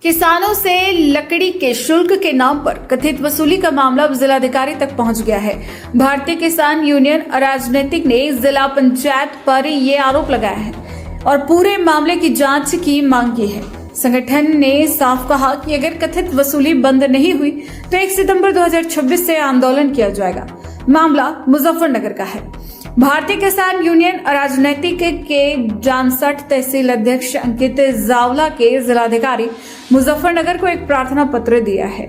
किसानों से लकड़ी के शुल्क के नाम पर कथित वसूली का मामला अब जिलाधिकारी तक पहुंच गया है। भारतीय किसान यूनियन अराजनीतिक ने जिला पंचायत पर ये आरोप लगाया है और पूरे मामले की जांच की मांग की है। संगठन ने साफ कहा कि अगर कथित वसूली बंद नहीं हुई तो 1 सितंबर 2026 से आंदोलन किया जाएगा। मामला मुजफ्फरनगर का है। भारतीय किसान यूनियन अराजनीतिक के जानसठ तहसील अध्यक्ष अंकित जावला के जिलाधिकारी मुजफ्फरनगर को एक प्रार्थना पत्र दिया है।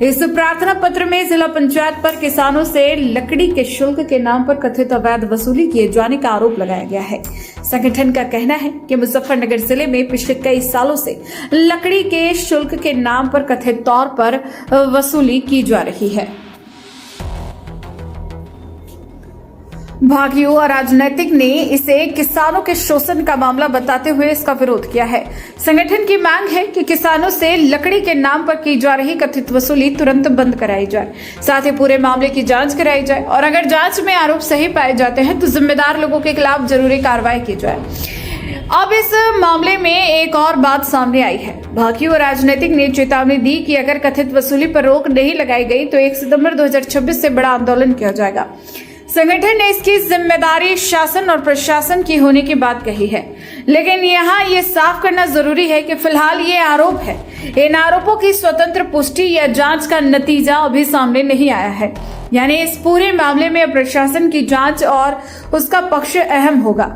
इस प्रार्थना पत्र में जिला पंचायत पर किसानों से लकड़ी के शुल्क के नाम पर कथित अवैध वसूली किए जाने का आरोप लगाया गया है। संगठन का कहना है कि मुजफ्फरनगर जिले में पिछले कई सालों से लकड़ी के शुल्क के नाम पर कथित तौर पर वसूली की जा रही है। भाकियों और राजनीतिक ने इसे किसानों के शोषण का मामला बताते हुए इसका विरोध किया है। संगठन की मांग है कि किसानों से लकड़ी के नाम पर की जा रही कथित वसूली तुरंत बंद कराई जाए, साथ ही पूरे मामले की जांच कराई जाए और अगर जांच में आरोप सही पाए जाते हैं तो जिम्मेदार लोगों के खिलाफ जरूरी कार्रवाई की जाए। अब इस मामले में एक और बात सामने आई है। भाकियों और राजनीतिक ने चेतावनी दी कि अगर कथित वसूली पर रोक नहीं लगाई गई तो 1 सितंबर 2026 से बड़ा आंदोलन किया जाएगा। संगठन ने इसकी जिम्मेदारी शासन और प्रशासन की होने की बात कही है, लेकिन यहाँ ये साफ करना जरूरी है कि फिलहाल ये आरोप है। इन आरोपों की स्वतंत्र पुष्टि या जांच का नतीजा अभी सामने नहीं आया है, यानी इस पूरे मामले में प्रशासन की जांच और उसका पक्ष अहम होगा।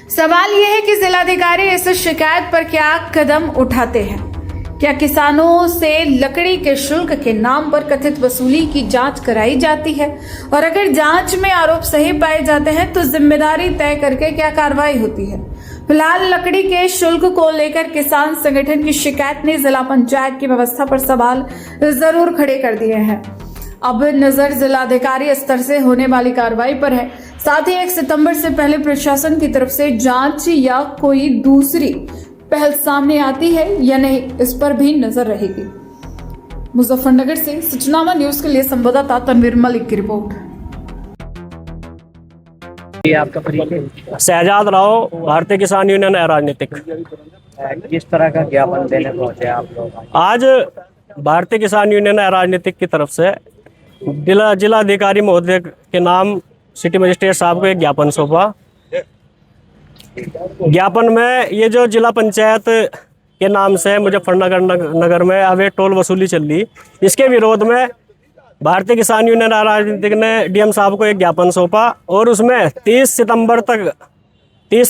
सवाल यह है कि जिलाधिकारी इस शिकायत पर क्या कदम उठाते हैं। क्या किसानों से लकड़ी के शुल्क के नाम पर कथित वसूली की जांच कराई जाती है और अगर जांच में आरोप सही पाए जाते हैं तो जिम्मेदारी तय करके क्या कार्रवाई होती है। फिलहाल लकड़ी के शुल्क को लेकर किसान संगठन की शिकायत ने जिला पंचायत की व्यवस्था पर सवाल जरूर खड़े कर दिए हैं। अब नजर जिलाधिकारी स्तर से होने वाली कार्रवाई पर है, साथ ही 1 सितंबर से पहले प्रशासन की तरफ से जांच या कोई दूसरी पहल सामने आती है या नहीं, इस पर भी नजर रहेगी। मुजफ्फरनगर से सूचनामा न्यूज के लिए संवाददाता तनवीर मलिक की रिपोर्ट। आपका परिचय? शहजाद राव, भारतीय किसान यूनियन अराजनीतिक। किस तरह का ज्ञापन देने पहुंचे आप लोग? आज भारतीय किसान यूनियन अराजनीतिक की तरफ से जिलाधिकारी महोदय के नाम सिटी मजिस्ट्रेट साहब को एक ज्ञापन सौंपा। ज्ञापन में ये जो जिला पंचायत के नाम से मुजफ्फरनगर नगर में अवैध टोल वसूली चल रही, इसके विरोध में भारतीय किसान यूनियन राजनीतिक ने डीएम साहब को एक ज्ञापन सौंपा और उसमें 30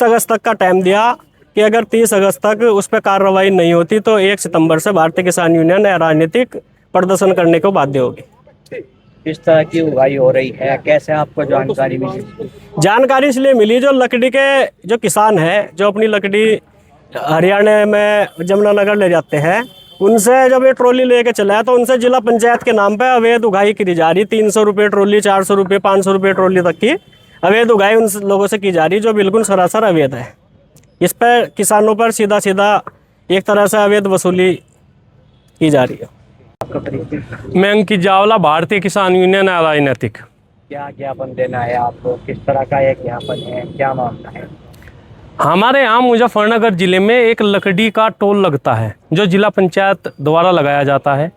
अगस्त तक का टाइम दिया कि अगर 30 अगस्त तक उस पर कार्रवाई नहीं होती तो 1 सितंबर से भारतीय किसान यूनियन राजनीतिक प्रदर्शन करने को बाध्य होगी। किस तरह की उगाई हो रही है, कैसे आपको जानकारी मिली? जानकारी इसलिए मिली, जो लकड़ी के जो किसान हैं जो अपनी लकड़ी हरियाणा में जमुनानगर ले जाते हैं, उनसे जब ये ट्रॉली लेके चला है तो उनसे जिला पंचायत के नाम पे अवैध उगाई की जा रही। 300 रुपये ट्रॉली, 400 रुपये, 500 रुपये ट्रॉली तक की अवैध उगाई उन लोगों से की जा रही, जो बिल्कुल सरासर अवैध है। इस पर किसानों पर सीधा सीधा एक तरह से अवैध वसूली की जा रही है। आपका परिचय? मैं अंकित जावला, भारतीय किसान यूनियन राजनीतिक। क्या ज्ञापन देना है आपको? किस तरह का एक ज्ञापन है, क्या मामला है? हमारे यहाँ मुजफ्फरनगर जिले में एक लकड़ी का टोल लगता है जो जिला पंचायत द्वारा लगाया जाता है।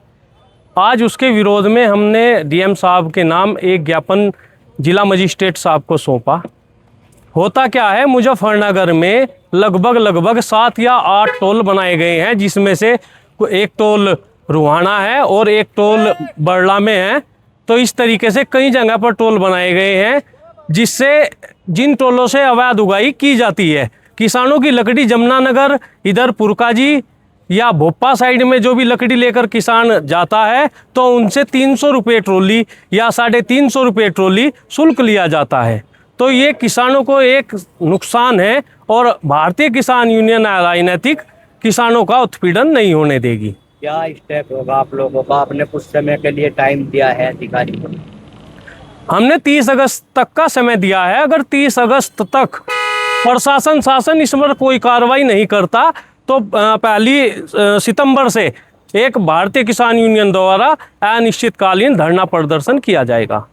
आज उसके विरोध में हमने डीएम साहब के नाम एक ज्ञापन जिला मजिस्ट्रेट साहब को सौंपा। होता क्या है, मुजफ्फरनगर में लगभग 7 या 8 टोल बनाए गए हैं, जिसमें से एक टोल रुहाना है और एक टोल बरला में है। तो इस तरीके से कई जगह पर टोल बनाए गए हैं, जिससे जिन टोलों से अवैध उगाई की जाती है। किसानों की लकड़ी जमुनानगर, इधर पुरकाजी या भोपा साइड में जो भी लकड़ी लेकर किसान जाता है तो उनसे 300 रुपये ट्रॉली या 350 रुपये ट्रॉली शुल्क लिया जाता है। तो ये किसानों को एक नुकसान है और भारतीय किसान यूनियन राजनीतिक किसानों का उत्पीड़न नहीं होने देगी। क्या स्टेप होगा आप लोगों का? आपने कुछ समय के लिए टाइम दिया है अधिकारी को? हमने 30 अगस्त तक का समय दिया है। अगर 30 अगस्त तक शासन इस पर कोई कार्रवाई नहीं करता तो 1 सितंबर से एक भारतीय किसान यूनियन द्वारा अनिश्चितकालीन धरना प्रदर्शन किया जाएगा।